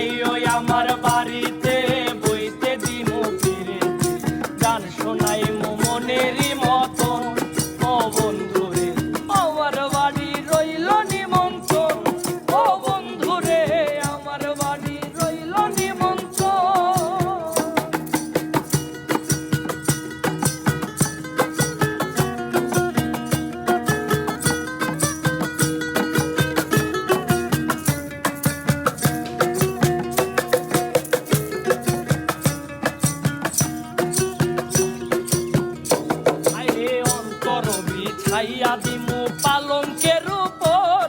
আইও আমার বাড়িতে বইতে দিমু ফিরেছি গান শোনাইমু মনেরই মতন ও বন্ধুরে আমার বাড়ি রইল নিমন্ত্রণ ও বন্ধুরে আমার বাড়ি রইল নিমন্ত্রণ ছাইয়া দিমু পালঙ্কের উপর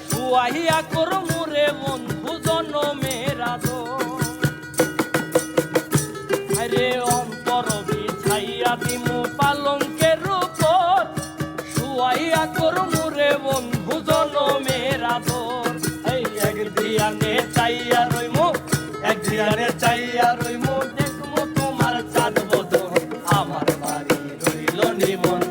শুয়াইয়া করমু রে বন্ধু জনমের আদর আরে অন্তর বিছাইয়া দিমু পালঙ্কের উপর শুয়াইয়া করমু রে বন্ধু জনমের আদর এই একদিয়ানে চাইয়া রইমু একদিয়ানে চাইয়া রইমু দেখমু তোমার চাঁদ বদন আমার বাড়ি রইল নিমন্ত্রণ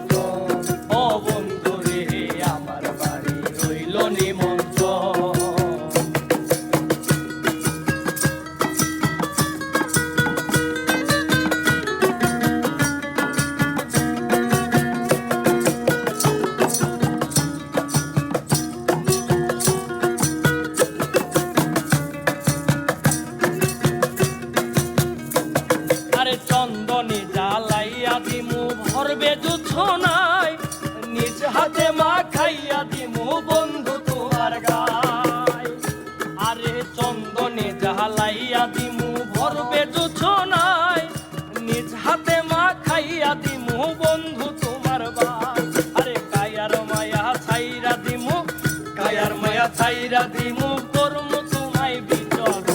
চন্দনে জ্বালাইয়া দিমু ভরবে জুছনায় নিজ হাতে মা খাইয়া দিমু বন্ধু তোমার গায় আরে চন্দনে জ্বালাইয়া দিমু ভরবে জুছনায় নিজ হাতে মা খাইয়া দিমু বন্ধু তোমার গায় আরে কায়ার মায়া ছাইরা দিমু কায়ার মায়া ছাইরা দিমু করমু তোমায় বিচরণ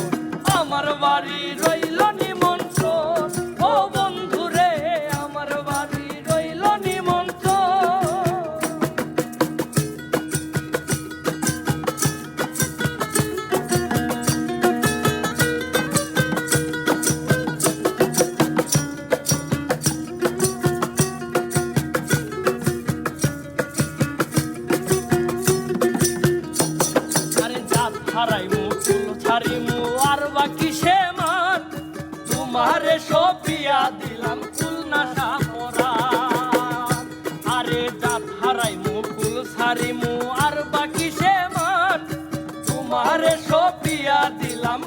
আমার বাড়ি রইল নিমন্ত্রণ ও বন্ধুরে আমার বাড়ি রইল নিমন্ত্রণ আরে জাত হারাইমু চুল ছাড়িমু আর বাকি সে মান তোমারে সপিয়া দিলাম খুলনা সাপরান আরে জাত হারাইমু ফুল ছাড়িমু আর বাকি সে মান তোমারে সপিয়া দিলাম